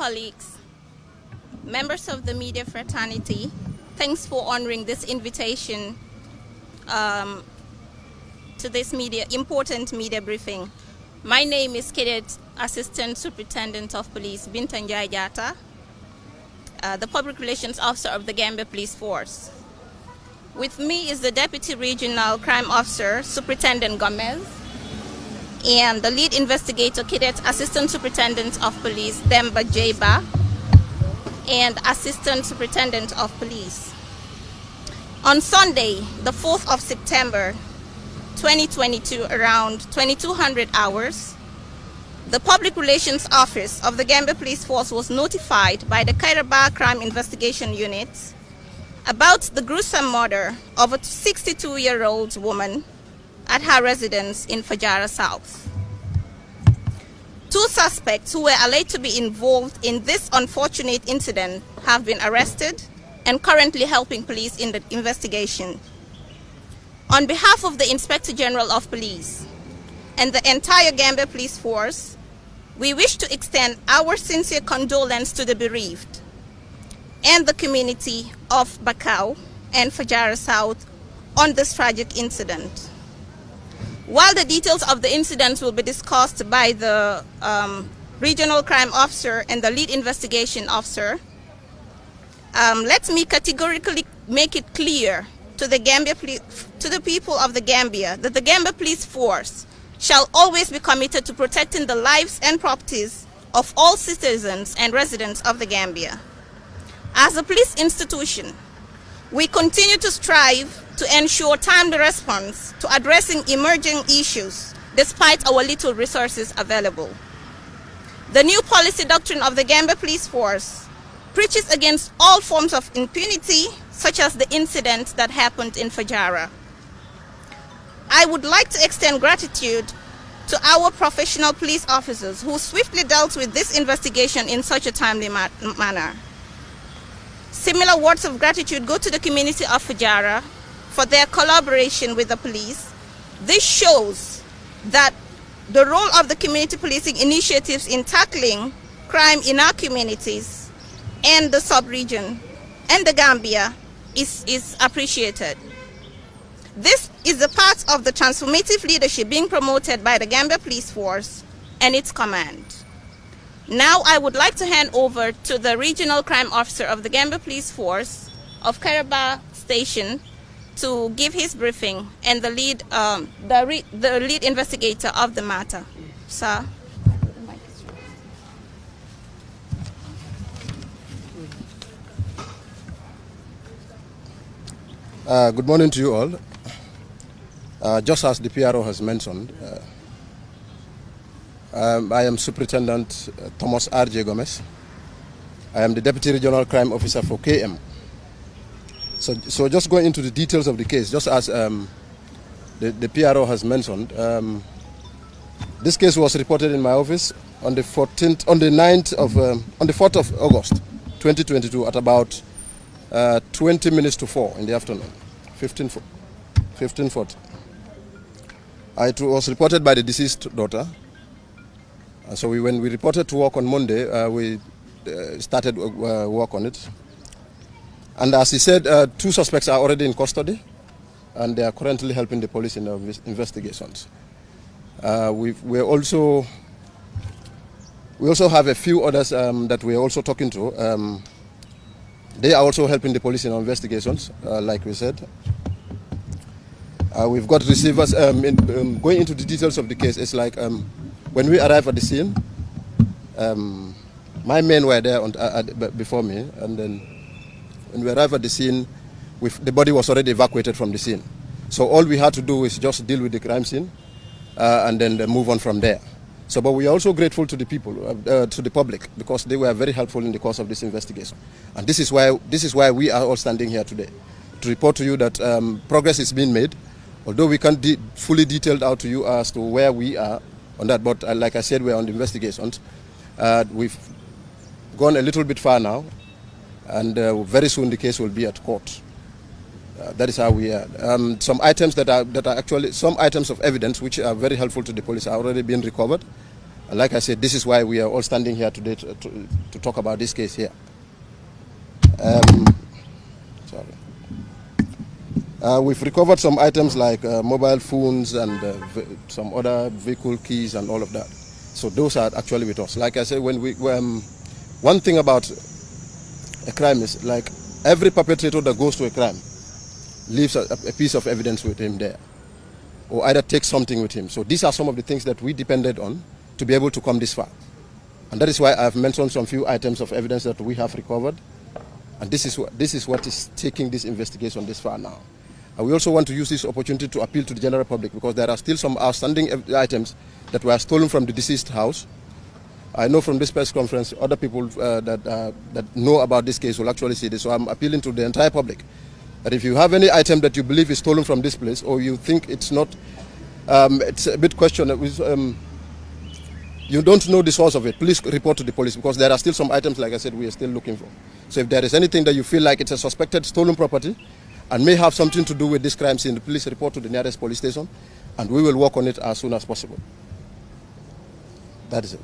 colleagues, members of the media fraternity, thanks for honoring this invitation to this important media briefing. My name is Cadet Assistant Superintendent of Police Binta Njai Jata, the Public Relations Officer of the Gambia Police Force. With me is the Deputy Regional Crime Officer, Superintendent Gomez, and the Lead Investigator, Cadet Assistant Superintendent of Police, Demba Jeba, and Assistant Superintendent of Police. On Sunday, the 4th of September, 2022, around 2200 hours, the Public Relations Office of the Gambia Police Force was notified by the Kairaba Crime Investigation Unit about the gruesome murder of a 62-year-old woman at her residence in Fajara South. Two suspects who were alleged to be involved in this unfortunate incident have been arrested and currently helping police in the investigation. On behalf of the Inspector General of Police and the entire Gambia Police Force, we wish to extend our sincere condolence to the bereaved and the community of Bakau and Fajara South on this tragic incident. While the details of the incident will be discussed by the Regional Crime Officer and the Lead Investigation Officer, let me categorically make it clear to the people of the Gambia that the Gambia Police Force shall always be committed to protecting the lives and properties of all citizens and residents of the Gambia. As a police institution, we continue to strive to ensure timely response to addressing emerging issues despite our little resources available. The new policy doctrine of the Gambia Police Force preaches against all forms of impunity, such as the incident that happened in Fajara. I would like to extend gratitude to our professional police officers who swiftly dealt with this investigation in such a timely manner. Similar words of gratitude go to the community of Fajara for their collaboration with the police. This shows that the role of the community policing initiatives in tackling crime in our communities and the sub-region and the Gambia is appreciated. This is a part of the transformative leadership being promoted by the Gambia Police Force and its command. Now I would like to hand over to the Regional Crime Officer of the Gambia Police Force of Kairaba Station to give his briefing and the lead investigator of the matter. Sir. Good morning to you all. Just as the PRO has mentioned, I am Superintendent Thomas R.J. Gomez. I am the Deputy Regional Crime Officer for KM. So just going into the details of the case, just as the PRO has mentioned, this case was reported in my office on the 4th of August 2022 at about 20 minutes to 4 in the afternoon, 15:40. It was reported by the deceased daughter. So when we reported to work on Monday, we started work on it. And as he said, two suspects are already in custody, and they are currently helping the police in their investigations. We also have a few others that we are also talking to. They are also helping the police in our investigations, like we said. We've got receivers. Going into the details of the case, it's like when we arrived at the scene, my men were there before me, and then when we arrived at the scene, the body was already evacuated from the scene. So all we had to do is just deal with the crime scene and then move on from there. But we are also grateful to the people, to the public, because they were very helpful in the course of this investigation. And this is why we are all standing here today, to report to you that progress is being made, although we can't fully detail out to you as to where we are on that. But like I said, we are on the investigations. We've gone a little bit far now, and very soon the case will be at court. That is how we are. Some items that are actually some items of evidence which are very helpful to the police are already being recovered, And like I said, this is why we are all standing here today to talk about this case here. We've recovered some items like mobile phones and some other vehicle keys and all of that. So those are actually with us. Like I said, one thing about a crime is like every perpetrator that goes to a crime leaves a piece of evidence with him there, or either takes something with him. So these are some of the things that we depended on to be able to come this far. And that is why I've mentioned some few items of evidence that we have recovered. And this is what is taking this investigation this far now. And we also want to use this opportunity to appeal to the general public, because there are still some outstanding items that were stolen from the deceased house. I know from this press conference, other people that know about this case will actually see this. So I'm appealing to the entire public that if you have any item that you believe is stolen from this place, or you think it's not, it's a bit questionable, you don't know the source of it, please report to the police, because there are still some items, like I said, we are still looking for. So if there is anything that you feel like it's a suspected stolen property and may have something to do with this crime scene, please report to the nearest police station, and we will work on it as soon as possible. That is it.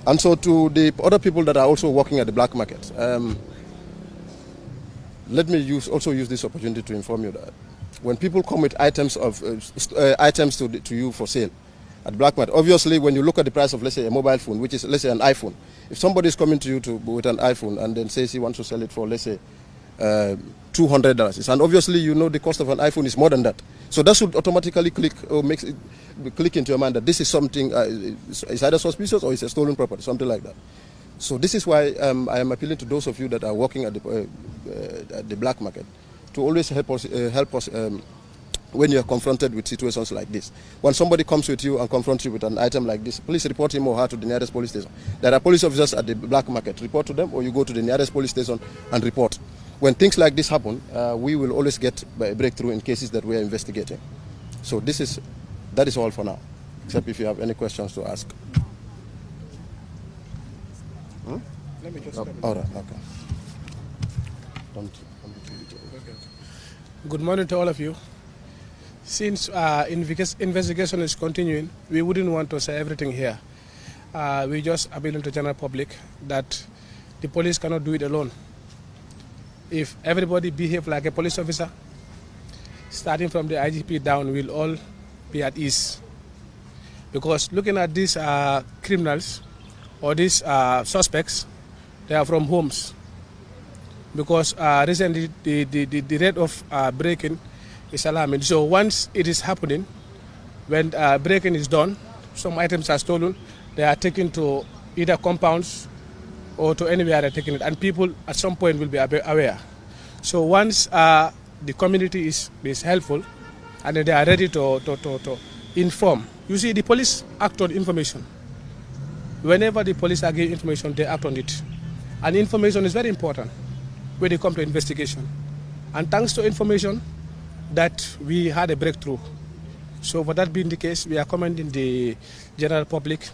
And so to the other people that are also working at the black market, let me also use this opportunity to inform you that when people come with items to you for sale at the black market, obviously when you look at the price of, let's say, a mobile phone, which is, let's say, an iPhone, if somebody is coming to you with an iPhone and then says he wants to sell it for, let's say, $200, and obviously you know the cost of an iPhone is more than that, so that should automatically click into your mind that this is something is either suspicious or it's a stolen property, something like that. So this is why I am appealing to those of you that are working at the black market to always help us when you are confronted with situations like this. When somebody comes with you and confronts you with an item like this, please report him or her to the nearest police station. There are police officers at the black market. Report to them, or you go to the nearest police station and report. When things like this happen, we will always get a breakthrough in cases that we are investigating. So that is all for now, except if you have any questions to ask. Let me just all right, okay. Good morning to all of you. Since investigation is continuing, we wouldn't want to say everything here. We just appeal to the general public that the police cannot do it alone. If everybody behave like a police officer, starting from the IGP down, we'll all be at ease. Because looking at these criminals or these suspects, they are from homes. Because recently the rate of breaking is alarming. So once it is happening, when breaking is done, some items are stolen, they are taken to either compounds or to anywhere they're taking it, and people at some point will be aware. So once the community is helpful and they are ready to inform, you see, the police act on information. Whenever the police are giving information, they act on it. And information is very important when they come to investigation. And thanks to information that we had a breakthrough. So for that being the case, we are commending the general public,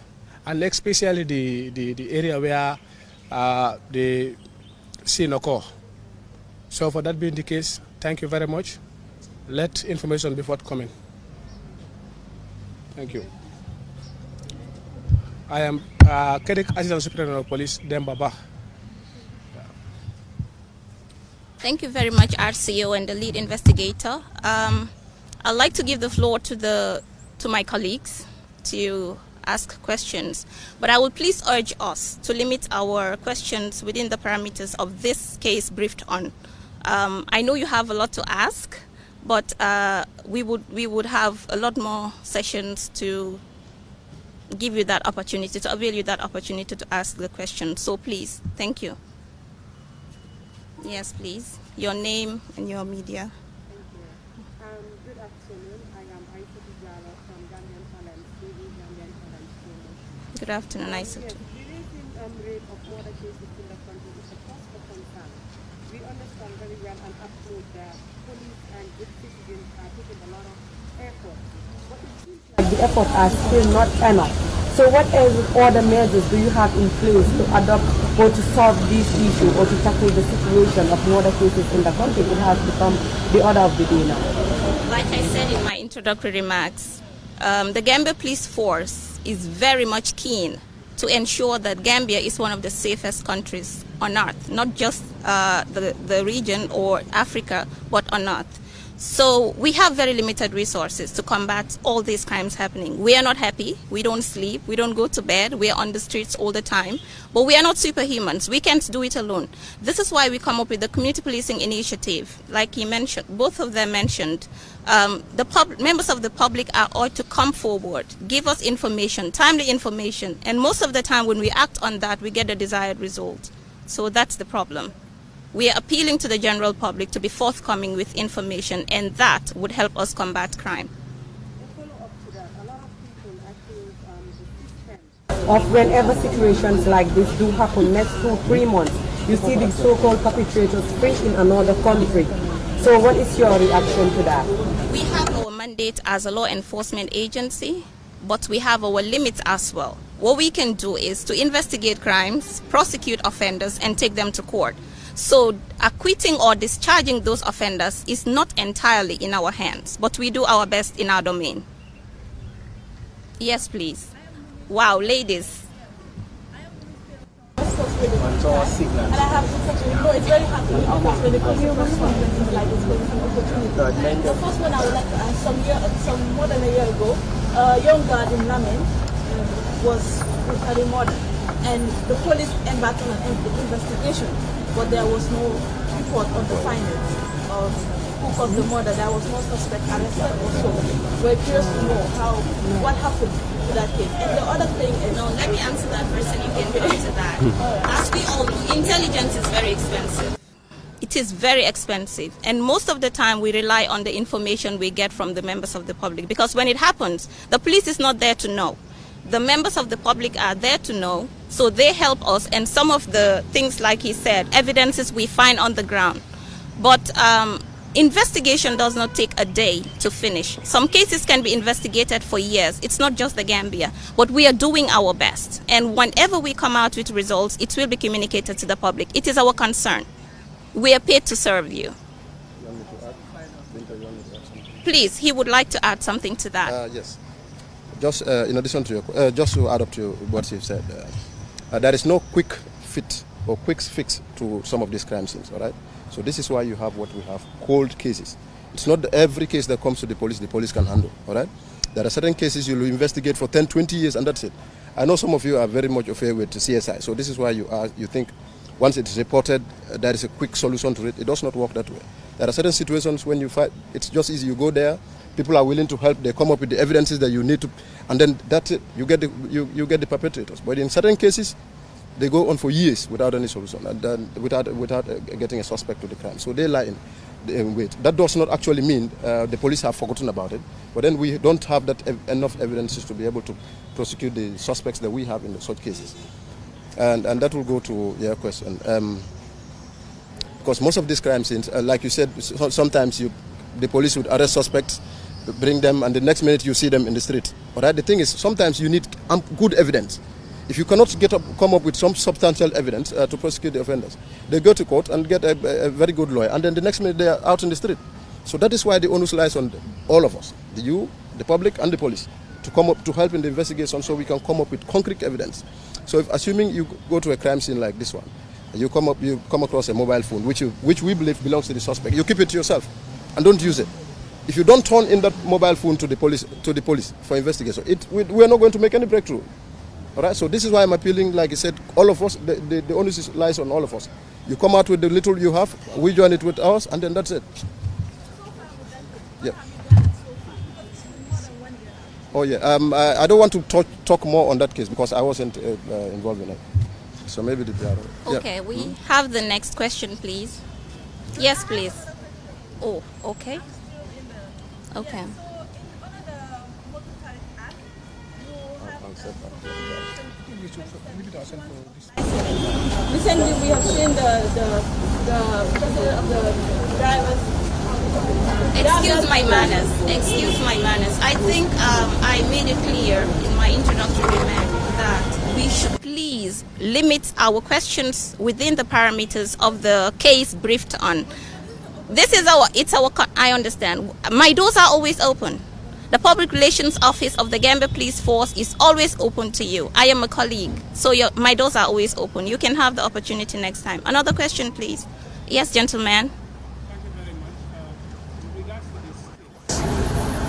and especially the area where the scene occur. So for that being the case, thank you very much. Let information be forthcoming. Thank you. I am Cadet Assistant Superintendent of Police, Dembaba. Thank you very much, RCO and the lead investigator. I'd like to give the floor to my colleagues to ask questions, but I will please urge us to limit our questions within the parameters of this case briefed on. I know you have a lot to ask, but we would have a lot more sessions to give you that opportunity, to avail you that opportunity to ask the question. So please, thank you. Yes, please. Your name and your media. Thank you. Good afternoon. I am Fajara from Gambian Talents TV, Gambian Talents TV. Good afternoon, Aisha. Yes, the recent rate of murder cases in the country is a cause for concern. We understand very well and uphold that police and good citizens are taking a lot of effort. But it seems like the efforts are still not enough. So what other measures do you have in place to adopt or to solve this issue or to tackle the situation of murder cases in the country? It has become the order of the day now. Like I said in my introductory remarks, the Gambia Police Force is very much keen to ensure that Gambia is one of the safest countries on earth, not just the region or Africa, but on earth. So we have very limited resources to combat all these crimes happening. We are not happy. We don't sleep. We don't go to bed. We are on the streets all the time. But we are not superhumans. We can't do it alone. This is why we come up with the Community Policing Initiative. Like he mentioned, both of them mentioned, members of the public are ought to come forward, give us information, timely information. And most of the time when we act on that, we get the desired result. So that's the problem. We are appealing to the general public to be forthcoming with information, and that would help us combat crime. Follow-up to that, a lot of people accuse the system of whenever situations like this do happen, next 2-3 months, you see the so-called perpetrators free in another country. So what is your reaction to that? We have our mandate as a law enforcement agency, but we have our limits as well. What we can do is to investigate crimes, prosecute offenders, and take them to court. So acquitting or discharging those offenders is not entirely in our hands, but we do our best in our domain. Yes, please. Wow, ladies. And I have to say, it's very happy when it comes to something like this, when it's an opportunity. The first one I would like to ask, some more than a year ago, a young girl in Lamin was brutally murdered, and the police embarked on an investigation, but there was no report on the findings of who caused the murder. There was no suspect arrested or so. We're curious to know what happened to that case. And the other thing is... No, let me answer that first and you can come to that. As we all know, intelligence is very expensive. It is very expensive, and most of the time we rely on the information we get from the members of the public, because when it happens, the police is not there to know. The members of the public are there to know, so they help us, and some of the things, like he said, evidences we find on the ground. But investigation does not take a day to finish. Some cases can be investigated for years. It's not just the Gambia, but we are doing our best. And whenever we come out with results, it will be communicated to the public. It is our concern. We are paid to serve you. Please, he would like to add something to that. Yes. Just in addition to your, just to add up to what you've said, there is no quick fit or quick fix to some of these crime scenes. All right. So this is why you have what we have cold cases. It's not every case that comes to the police can handle. All right. There are certain cases you'll investigate for 10, 20 years, and that's it. I know some of you are very much afraid with CSI. So this is why you think once it's reported, there is a quick solution to it. It does not work that way. There are certain situations when you fight, it's just easy. You go there. People are willing to help. They come up with the evidences that you need to, and then that's it. You get the perpetrators. But in certain cases, they go on for years without any solution, and then without getting a suspect to the crime. So they lie in wait. That does not actually mean the police have forgotten about it. But then we don't have that enough evidences to be able to prosecute the suspects that we have in such cases. And that will go to your question. Because most of these crime scenes, like you said, sometimes the police would arrest suspects, bring them, and the next minute you see them in the street. All right? The thing is, sometimes you need good evidence. If you cannot come up with some substantial evidence to prosecute the offenders, they go to court and get a very good lawyer, and then the next minute they are out in the street. So that is why the onus lies on all of us, the public, and the police, to come up to help in the investigation, so we can come up with concrete evidence. So, assuming you go to a crime scene like this one, you come across a mobile phone which we believe belongs to the suspect, you keep it to yourself and don't use it. If you don't turn in that mobile phone to the police for investigation, we are not going to make any breakthrough. All right. So this is why I'm appealing. Like I said, all of us, the onus lies on all of us. You come out with the little you have, we join it with ours, and then that's it. Yeah. Oh yeah. I don't want to talk more on that case because I wasn't involved in it. So maybe the Okay. Yeah. We have the next question, please. Yes, please. Oh, okay. Okay. Recently, we have seen the president of the drivers. Excuse my manners. I think I made it clear in my introductory remark that we should please limit our questions within the parameters of the case briefed on. This is I understand. My doors are always open. The Public Relations Office of the Gambia Police Force is always open to you. I am a colleague, so my doors are always open. You can have the opportunity next time. Another question, please. Yes, gentleman.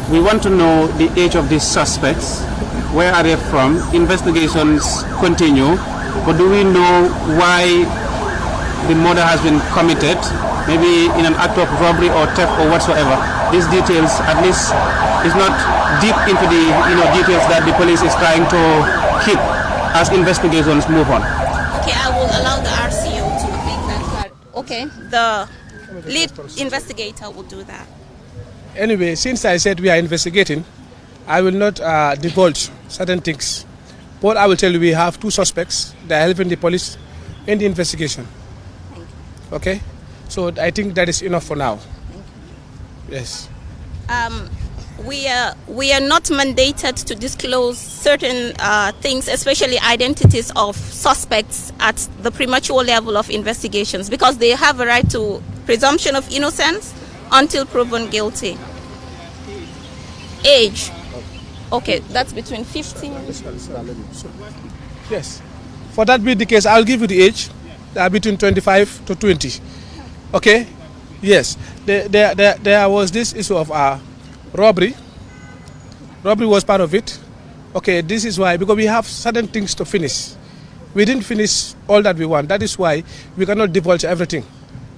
We want to know the age of these suspects. Where are they from? Investigations continue, but do we know why the murder has been committed? Maybe in an act of robbery or theft or whatsoever. These details, at least, is not deep into the details that the police is trying to keep as investigations move on. Okay, I will allow the RCO to make that part. Okay, the lead investigator will do that. Anyway, since I said we are investigating, I will not divulge certain things. But I will tell you we have 2 suspects that are helping the police in the investigation. Okay? So I think that is enough for now. Yes. We are not mandated to disclose certain things, especially identities of suspects at the premature level of investigations, because they have a right to presumption of innocence until proven guilty. Age. Okay, that's between 15. Yes. For that be the case, I'll give you the age. They are between 25 to 20. Okay? Yes. There was this issue of robbery. Robbery was part of it. Okay, this is why, because we have certain things to finish. We didn't finish all that we want. That is why we cannot divulge everything.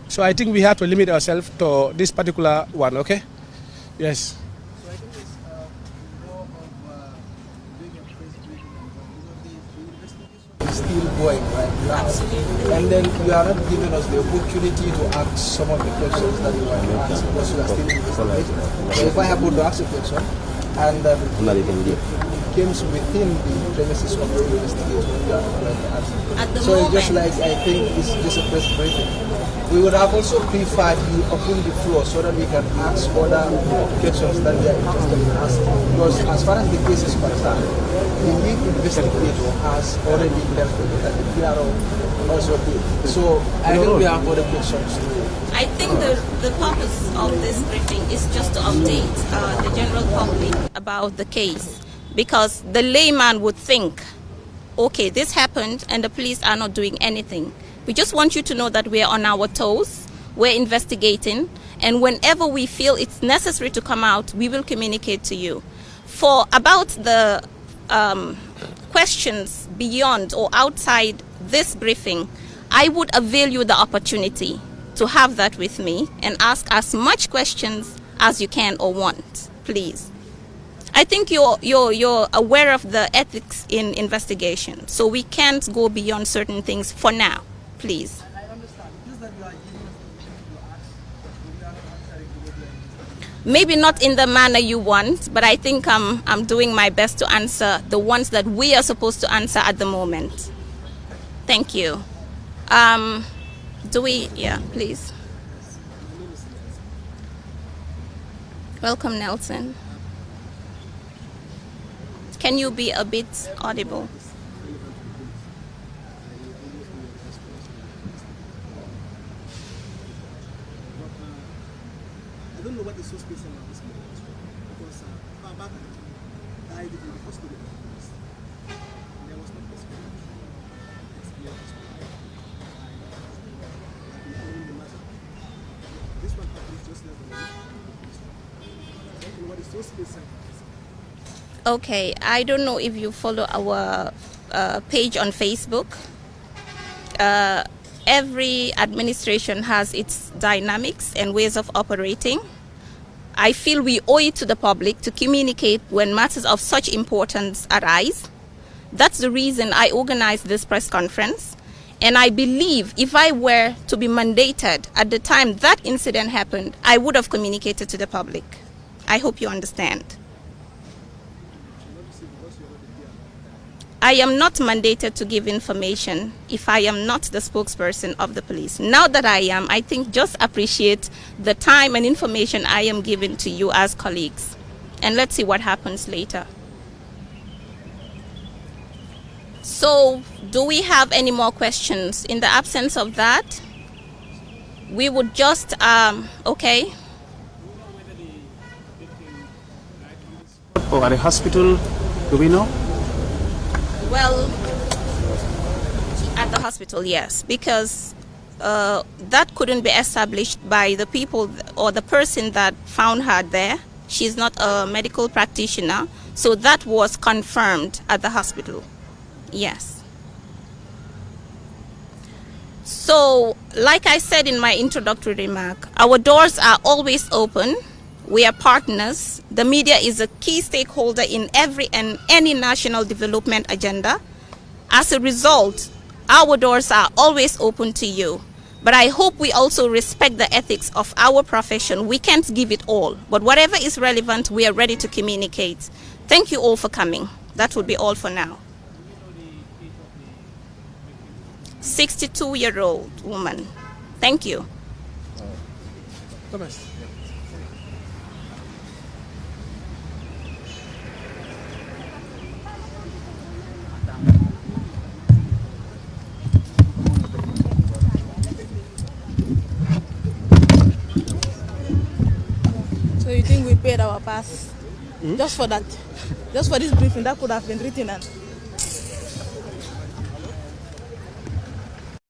So I think we have to limit ourselves to this particular one, okay? Yes. So I think it's more of doing a press briefing the investigation is still going right now. Absolutely. And then you are not giving us the opportunity to ask some of the questions that you want to ask because you are still investigating. So if I happen to ask a question and it comes within the premises of the investigation, you are going to answer. So it's just like, I think it's just a press briefing. We would have also preferred you open the floor so that we can ask other questions that we are interested in asking. Because as far as the case is concerned, the lead investigator has already left it and the PRO also did. So I think we have other questions. I think the purpose of this briefing is just to update the general public about the case, because the layman would think, okay, this happened and the police are not doing anything. We just want you to know that we are on our toes, we're investigating, and whenever we feel it's necessary to come out, we will communicate to you. For about the questions beyond or outside this briefing, I would avail you the opportunity to have that with me and ask as much questions as you can or want, please. I think you're aware of the ethics in investigation, so we can't go beyond certain things for now. Please. I understand. Just that you are giving us permission to ask, we are not answering the way we are. Maybe not in the manner you want, but I think I'm doing my best to answer the ones that we are supposed to answer at the moment. Thank you. Yeah, please. Welcome, Nelson. Can you be a bit audible? I don't know what the suspects are at this moment because Baba died in the hospital. There was no hospital. This one happened just less than a week. I don't know what the suspects are. Okay, I don't know if you follow our page on Facebook. Every administration has its dynamics and ways of operating. I feel we owe it to the public to communicate when matters of such importance arise. That's the reason I organized this press conference. And I believe if I were to be mandated at the time that incident happened, I would have communicated to the public. I hope you understand. I am not mandated to give information if I am not the spokesperson of the police. Now that I am, I think just appreciate the time and information I am giving to you as colleagues. And let's see what happens later. So, do we have any more questions? In the absence of that, we would just, okay. Do you know whether the victim died from this Or at the hospital? Do we know? Well, at the hospital, yes, because that couldn't be established by the people or the person that found her there. She's not a medical practitioner, so that was confirmed at the hospital. Yes. So, like I said in my introductory remark, our doors are always open. We are partners. The media is a key stakeholder in every and any national development agenda. As a result, our doors are always open to you. But I hope we also respect the ethics of our profession. We can't give it all, but whatever is relevant, we are ready to communicate. Thank you all for coming. That would be all for now. 62-year-old woman. Thank you. Thomas. So you think we paid our pass just for that? Just for this briefing that could have been written and